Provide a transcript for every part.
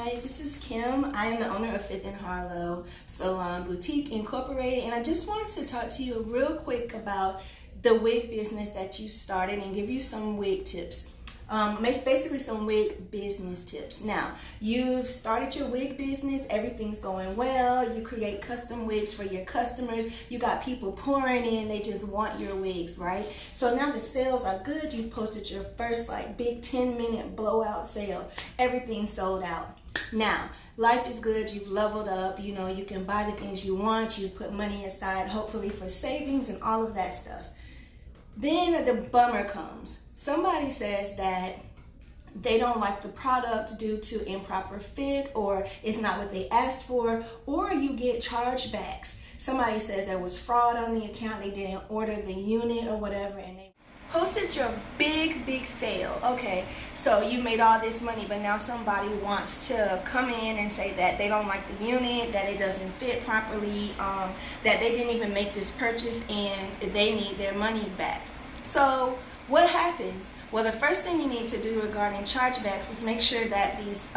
guys, this is Kim. I am the owner of Fifth and Harlow Salon Boutique Incorporated, and I just wanted to talk to you real quick about the wig business that you started and give you some wig tips. Basically some wig business tips. Now, you've started your wig business, everything's going well, you create custom wigs for your customers, you got people pouring in, they just want your wigs, right? So now the sales are good, you've posted your first big 10-minute blowout sale, everything's sold out. Now, life is good, you've leveled up, you can buy the things you want, you put money aside hopefully for savings and all of that stuff. Then the bummer comes. Somebody says that they don't like the product due to improper fit, or it's not what they asked for, or you get chargebacks. Somebody says there was fraud on the account, they didn't order the unit or whatever, and they posted your big sale. Okay, so you made all this money, but now somebody wants to come in and say that they don't like the unit, that it doesn't fit properly, that they didn't even make this purchase and they need their money back. So what happens? Well, the first thing you need to do regarding chargebacks is make sure that these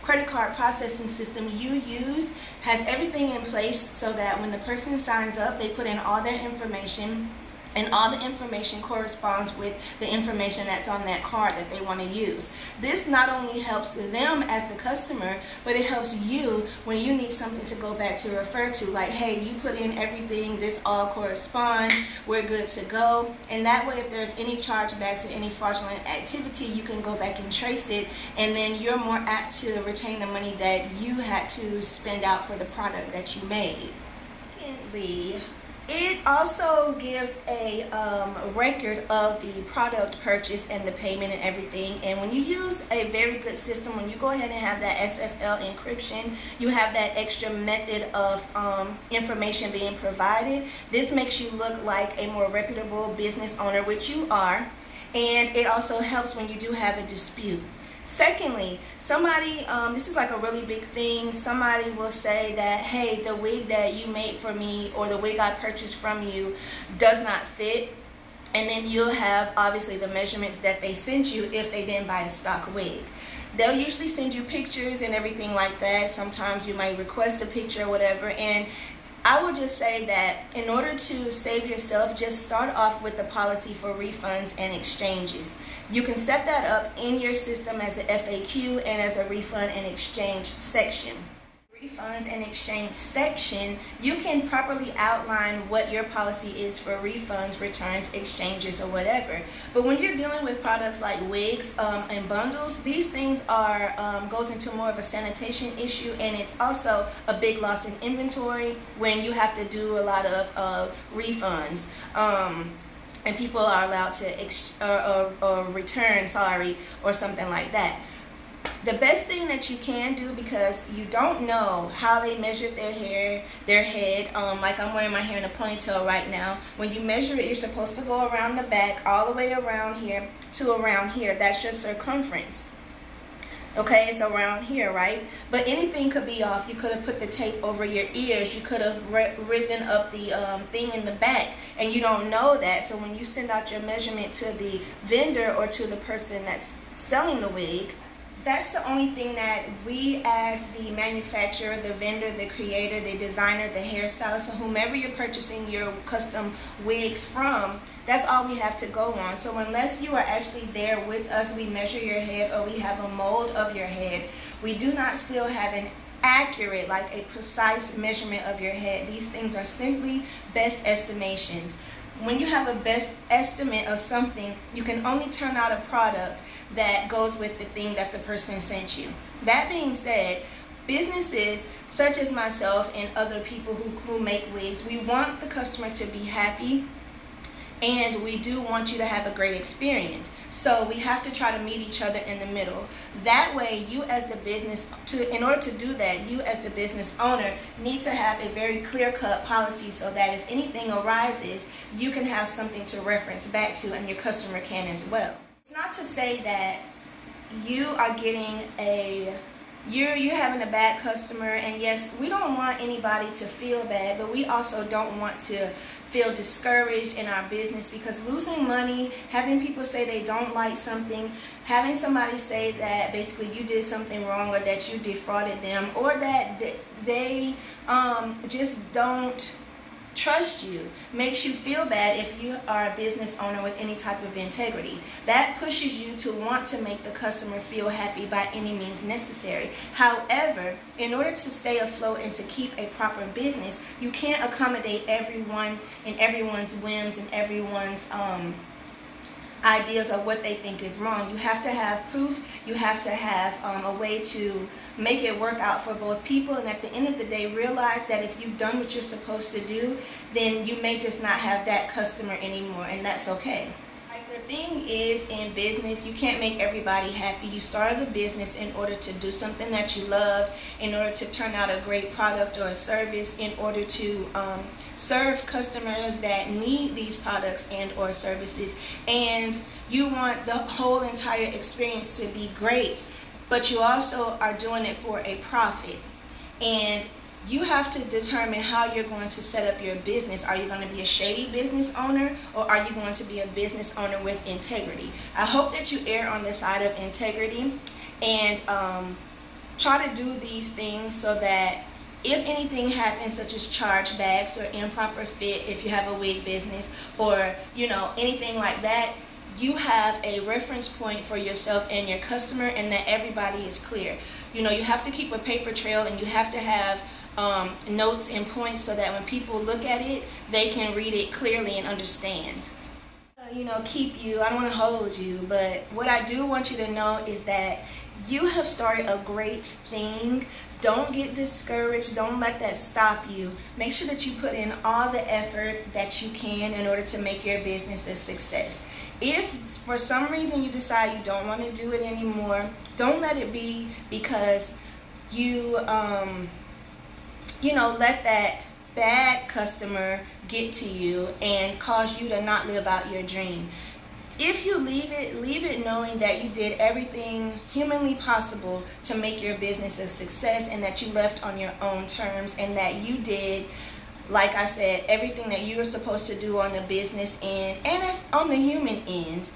credit card processing system you use has everything in place so that when the person signs up, they put in all their information, and all the information corresponds with the information that's on that card that they want to use. This not only helps them as the customer, but it helps you when you need something to go back to refer to, like, hey, you put in everything, this all corresponds, we're good to go. And that way, if there's any chargebacks or any fraudulent activity, you can go back and trace it, and then you're more apt to retain the money that you had to spend out for the product that you made. Secondly, it also gives a record of the product purchase and the payment and everything. And when you use a very good system, when you go ahead and have that SSL encryption, you have that extra method of information being provided. This makes you look like a more reputable business owner, which you are. And it also helps when you do have a dispute. Secondly, somebody, this is like a really big thing, somebody will say that, hey, the wig that you made for me or the wig I purchased from you does not fit. And then you'll have obviously the measurements that they sent you if they didn't buy a stock wig. They'll usually send you pictures and everything like that. Sometimes you might request a picture or whatever. And I will just say that in order to save yourself, just start off with the policy for refunds and exchanges. You can set that up in your system as an FAQ and as a refund and exchange section. Refunds and exchange section, you can properly outline what your policy is for refunds, returns, exchanges, or whatever. But when you're dealing with products like wigs and bundles, these things are goes into more of a sanitation issue, and it's also a big loss in inventory when you have to do a lot of refunds. And people are allowed to return, or something like that. The best thing that you can do, because you don't know how they measured their head, like I'm wearing my hair in a ponytail right now. When you measure it, you're supposed to go around the back, all the way around here to around here. That's your circumference. Okay, it's around here, right? But anything could be off. You could have put the tape over your ears. You could have risen up the thing in the back, and you don't know that. So when you send out your measurement to the vendor or to the person that's selling the wig, that's the only thing that we as the manufacturer, the vendor, the creator, the designer, the hairstylist, or whomever you're purchasing your custom wigs from, that's all we have to go on. So unless you are actually there with us, we measure your head or we have a mold of your head, we do not still have an accurate, like a precise measurement of your head. These things are simply best estimations. When you have a best estimate of something, you can only turn out a product that goes with the thing that the person sent you. That being said, businesses such as myself and other people who make wigs, we want the customer to be happy, and we do want you to have a great experience. So we have to try to meet each other in the middle. That way, you as the business, in order to do that, you as the business owner need to have a very clear-cut policy so that if anything arises, you can have something to reference back to, and your customer can as well. It's not to say that you are getting a you're having a bad customer, and yes, we don't want anybody to feel bad, but we also don't want to feel discouraged in our business, because losing money, having people say they don't like something, having somebody say that basically you did something wrong, or that you defrauded them, or that they just don't trust you, makes you feel bad if you are a business owner with any type of integrity. That pushes you to want to make the customer feel happy by any means necessary. However, in order to stay afloat and to keep a proper business, you can't accommodate everyone and everyone's whims and everyone's ideas of what they think is wrong. You have to have proof. You have to have a way to make it work out for both people, and at the end of the day realize that if you've done what you're supposed to do, then you may just not have that customer anymore, and that's okay. The thing is, in business, you can't make everybody happy. You started a business in order to do something that you love, in order to turn out a great product or a service, in order to serve customers that need these products and or services, and you want the whole entire experience to be great, but you also are doing it for a profit. And you have to determine how you're going to set up your business. Are you going to be a shady business owner, or are you going to be a business owner with integrity? I hope that you err on the side of integrity and try to do these things so that if anything happens, such as chargebacks or improper fit, if you have a wig business, or anything like that, you have a reference point for yourself and your customer, and that everybody is clear. You have to keep a paper trail, and you have to have notes and points so that when people look at it, they can read it clearly and understand. Keep you, I don't want to hold you, but what I do want you to know is that you have started a great thing. Don't get discouraged. Don't let that stop you. Make sure that you put in all the effort that you can in order to make your business a success. If for some reason you decide you don't want to do it anymore, don't let it be because you let that bad customer get to you and cause you to not live out your dream. If you leave it knowing that you did everything humanly possible to make your business a success, and that you left on your own terms, and that you did, like I said, everything that you were supposed to do on the business end and on the human end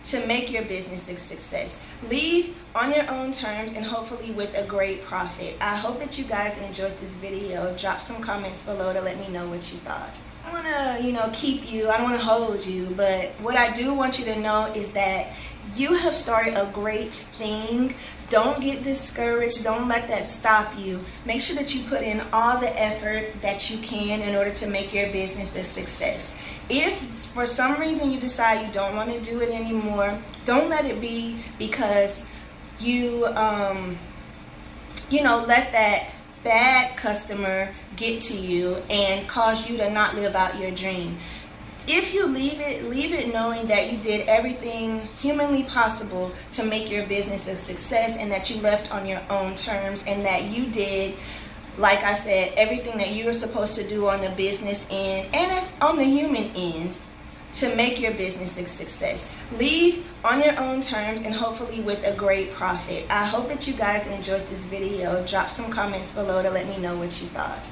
to make your business a success. Leave on your own terms and hopefully with a great profit. I hope that you guys enjoyed this video. Drop some comments below to let me know what you thought. I want to, keep you, I don't want to hold you, but what I do want you to know is that you have started a great thing. Don't get discouraged. Don't let that stop you. Make sure that you put in all the effort that you can in order to make your business a success. If for some reason you decide you don't want to do it anymore, don't let it be because you, let that bad customer get to you and cause you to not live out your dream. If you leave it knowing that you did everything humanly possible to make your business a success, and that you left on your own terms, and that you did, like I said, everything that you were supposed to do on the business end and on the human end to make your business a success. Leave on your own terms and hopefully with a great profit. I hope that you guys enjoyed this video. Drop some comments below to let me know what you thought.